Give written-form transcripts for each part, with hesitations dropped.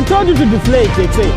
told you to deflate, they say.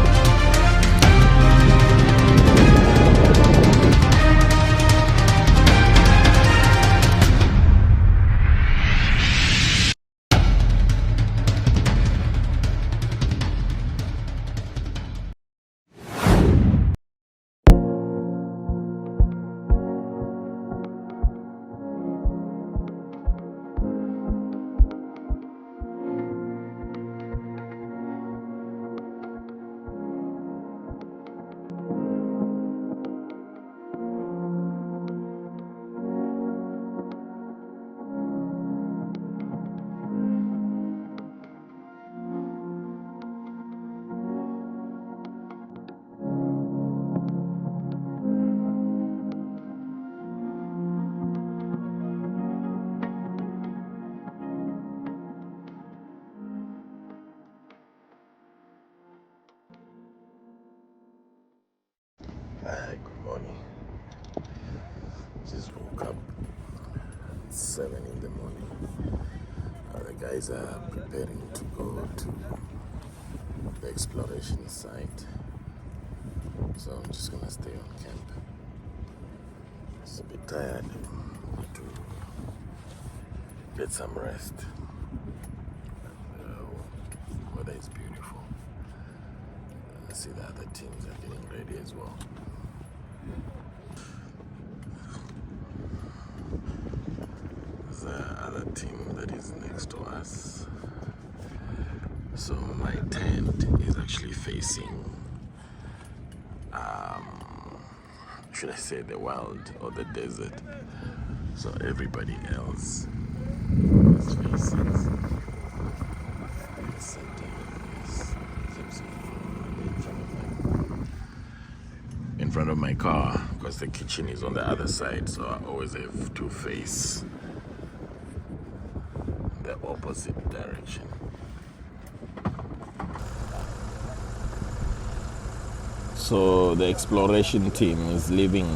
Hi, good morning. Just woke up at 7 in the morning. The guys are preparing to go to the exploration site. So I'm just gonna stay on camp. Just a bit tired. Need to get some rest. Weather is beautiful. I see the other teams are getting ready as well. There's another team that is next to us. So my tent is actually facing, should I say, the wild or the desert. So everybody else is facing the center. In front of my car, because the kitchen is on the other side, so I always have to face the opposite direction. So the exploration team is leaving.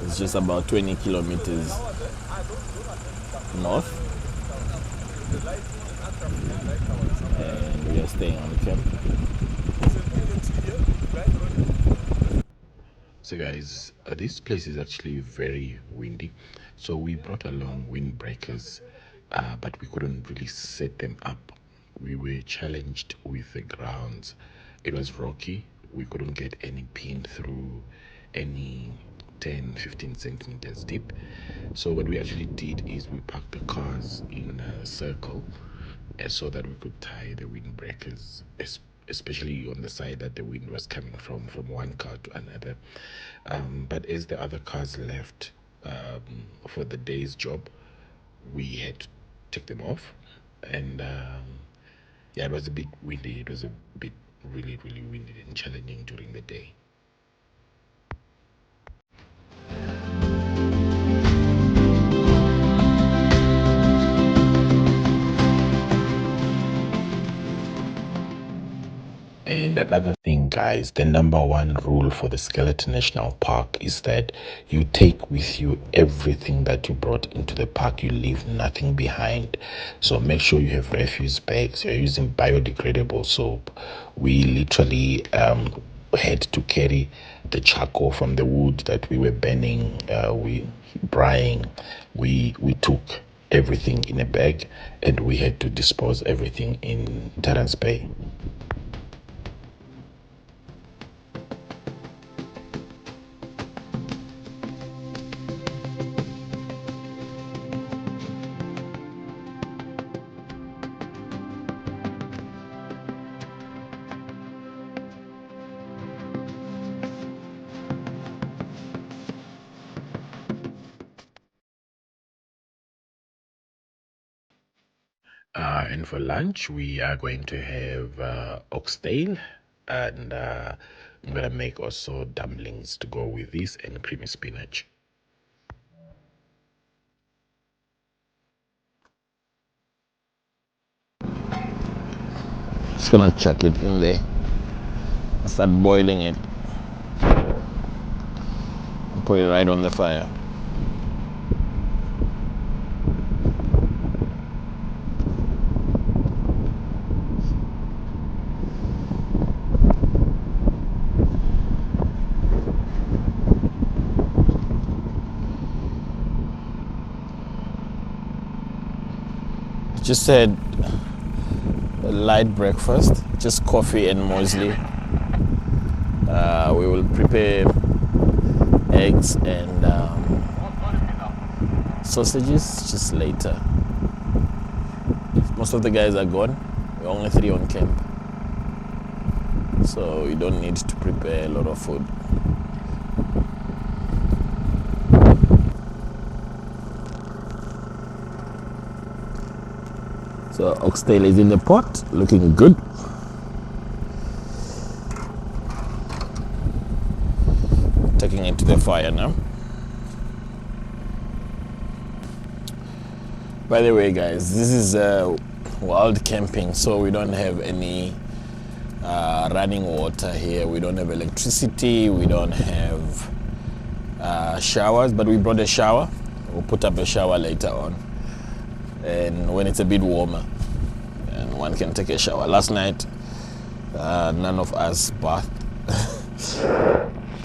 It's just about 20 kilometers north, and we are staying on camp. So guys, this place is actually very windy, so we brought along windbreakers, but we couldn't really set them up. We were challenged with the grounds. It was rocky. We couldn't get any pin through any 10-15 centimeters deep. So what we actually did is we parked the cars in a circle so that we could tie the windbreakers, especially on the side that the wind was coming from one car to another. But as the other cars left for the day's job, we had to take them off. And yeah, it was a bit windy. It was a bit really, really windy and challenging during the day. And another thing, guys, the number one rule for the Skeleton National Park is that you take with you everything that you brought into the park. You leave nothing behind. So make sure you have refuse bags. You're using biodegradable soap. We literally had to carry the charcoal from the wood that we were burning, we drying. We took everything in a bag, and we had to dispose everything in Terrance Bay. And for lunch, we are going to have oxtail, and I'm going to make also dumplings to go with this, and creamy spinach. Just going to chuck it in there, start boiling it, put it right on the fire. Just had a light breakfast, just coffee and muesli. We will prepare eggs and sausages just later. Most of the guys are gone. We're only 3 on camp, so you don't need to prepare a lot of food. So oxtail is in the pot, looking good. Taking it to the fire now. By the way, guys, this is wild camping, so we don't have any running water here. We don't have electricity. We don't have showers, but we brought a shower. We'll put up a shower later on, and when it's a bit warmer, and one can take a shower. Last night, none of us bathed.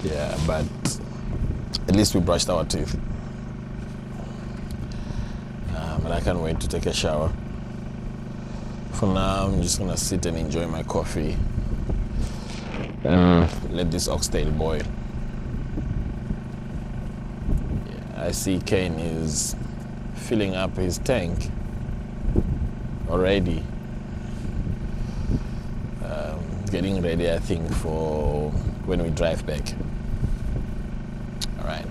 Yeah, but at least we brushed our teeth. But I can't wait to take a shower. For now, I'm just gonna sit and enjoy my coffee and let this oxtail boil. Yeah, I see Kane is filling up his tank already. Getting ready, I think, for when we drive back. All right.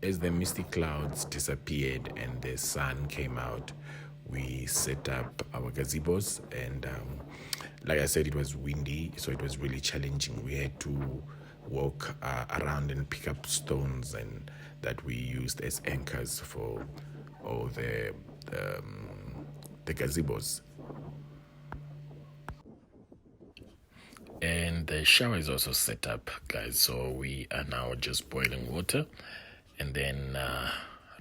As the misty clouds disappeared and the sun came out, we set up our gazebos, and like I said, it was windy, so it was really challenging. We had to walk around and pick up stones and that we used as anchors for all the gazebos. And the shower is also set up, guys, so we are now just boiling water and then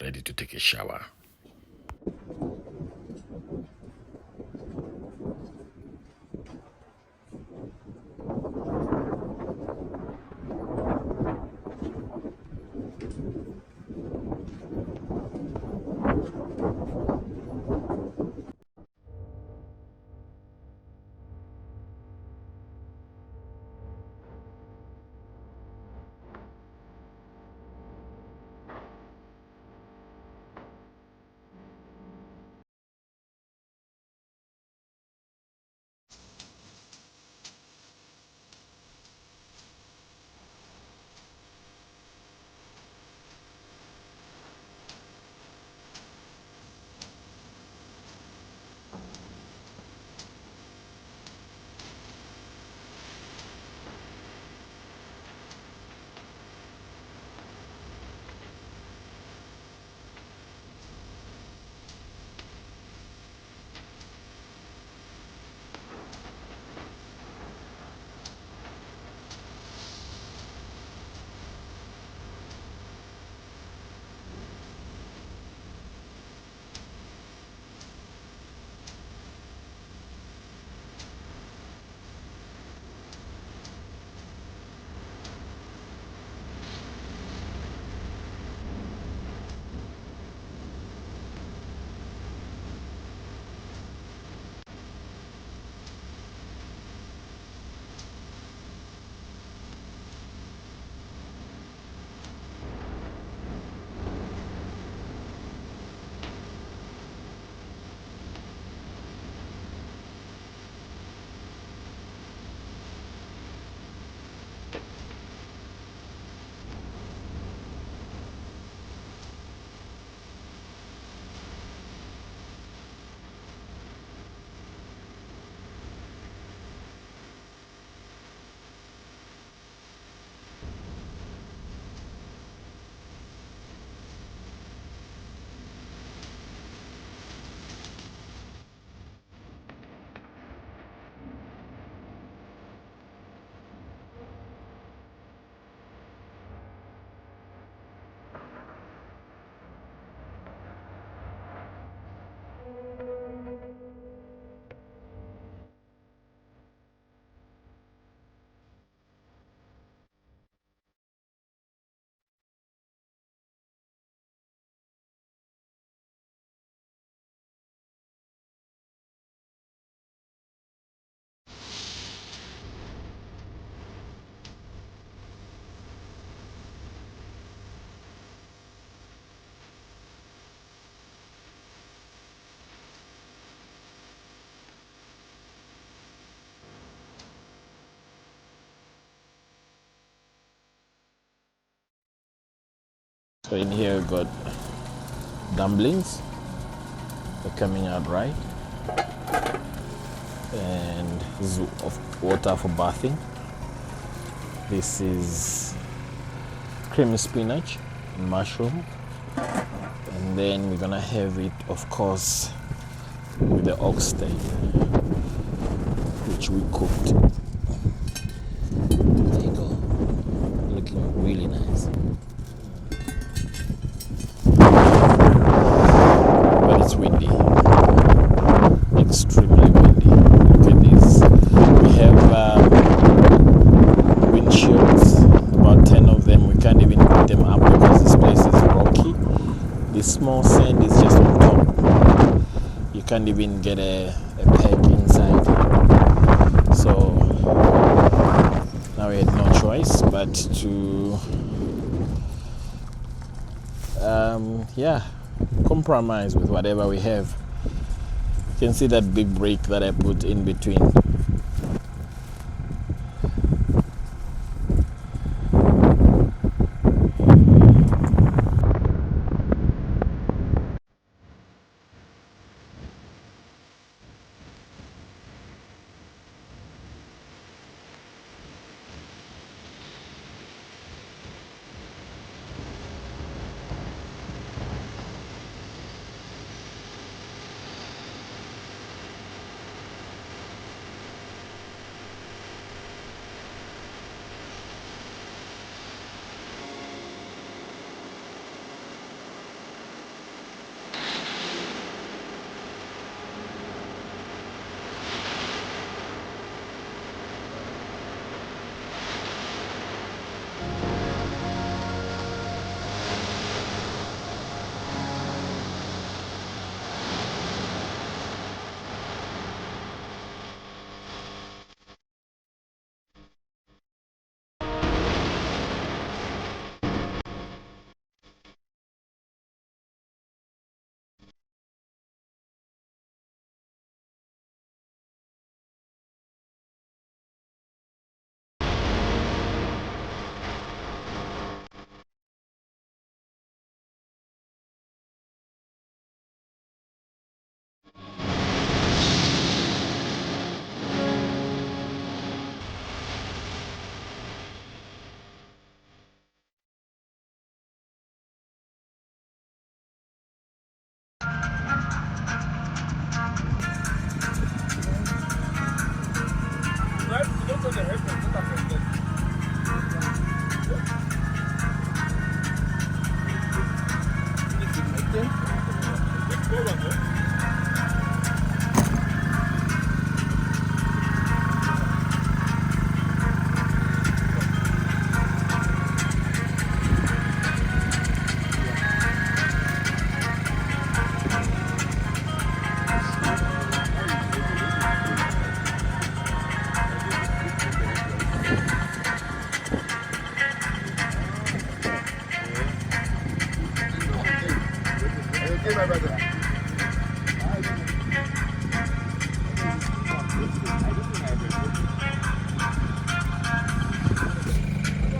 ready to take a shower. So in here we got dumplings. They're coming out right. And this is of water for bathing. This is creamy spinach and mushroom. And then we're gonna have it, of course, with the oxtail, which we cooked. There you go. Looking really nice. But it's windy. Extremely windy. Look at this. We have windshields, about 10 of them. We can't even put them up because this place is rocky. This small sand is just on top. You can't even get a peg inside. So now we had no choice but to compromise with whatever we have. You can see that big break that I put in between.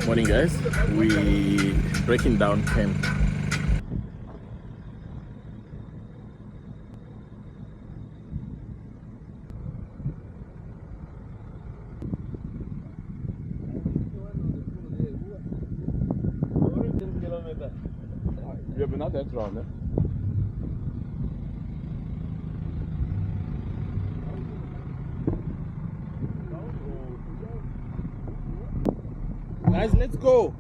Morning guys, we breaking down camp. Wir hebben net uiteraard, hè. Guys, let's go.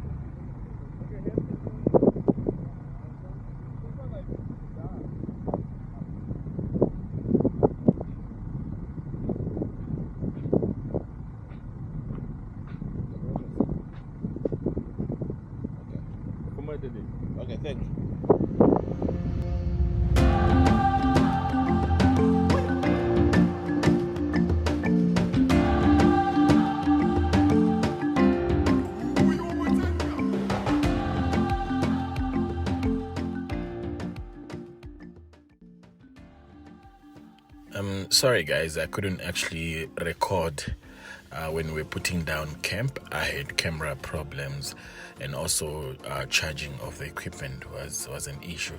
Okay, thank you. Sorry guys, I couldn't actually record when we're putting down camp, I had camera problems, and also charging of the equipment was an issue.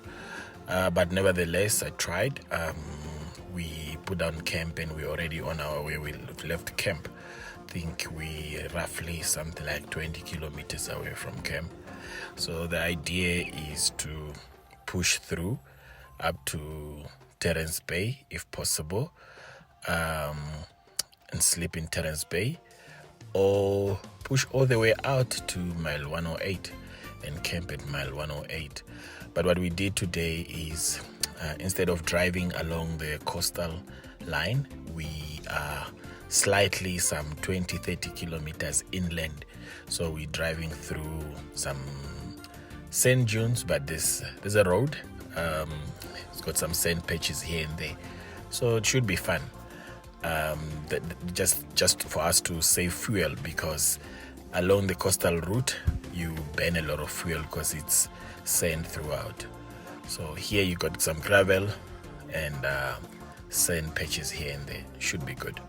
But nevertheless, I tried. We put down camp and we're already on our way. We left camp. I think we roughly something like 20 kilometers away from camp. So the idea is to push through up to Terrance Bay if possible, and sleep in Terrance Bay, or push all the way out to mile 108 and camp at mile 108. But what we did today is instead of driving along the coastal line, we are slightly some 20-30 kilometers inland. So we're driving through some sand dunes, but there's a road. It's got some sand patches here and there, so it should be fun. Just for us to save fuel, because along the coastal route you burn a lot of fuel because it's sand throughout. So here you got some gravel and sand patches here and there. Should be good.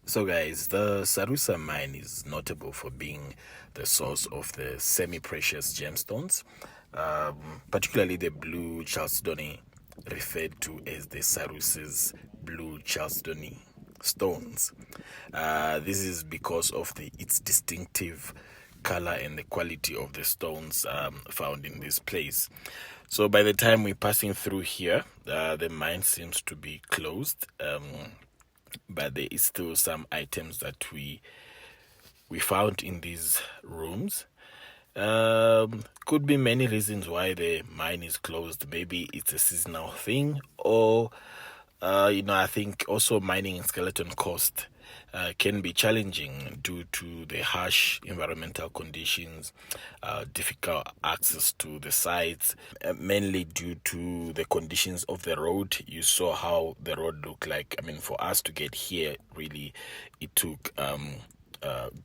So guys, the Sarusas mine is notable for being the source of the semi-precious gemstones, particularly the blue chalcedony referred to as the Sarusas blue chalcedony stones. This is because of its distinctive color and the quality of the stones found in this place. So by the time we're passing through here, the mine seems to be closed, but there is still some items that we found in these rooms. Could be many reasons why the mine is closed. Maybe it's a seasonal thing, or I think also mining in Skeleton Coast can be challenging due to the harsh environmental conditions, difficult access to the sites, mainly due to the conditions of the road. You saw how the road looked like. I mean, for us to get here, really, it took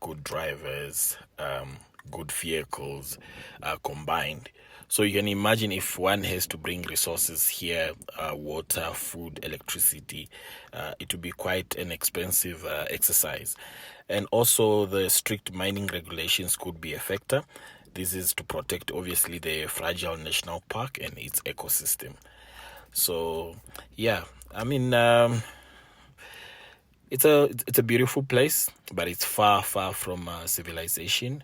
good drivers, good vehicles combined. So you can imagine if one has to bring resources here, water, food, electricity, it would be quite an expensive exercise. And also the strict mining regulations could be a factor. This is to protect, obviously, the fragile national park and its ecosystem. So, yeah, I mean, it's a beautiful place, but it's far from civilization.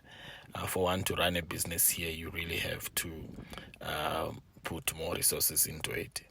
For one to run a business here, you really have to put more resources into it.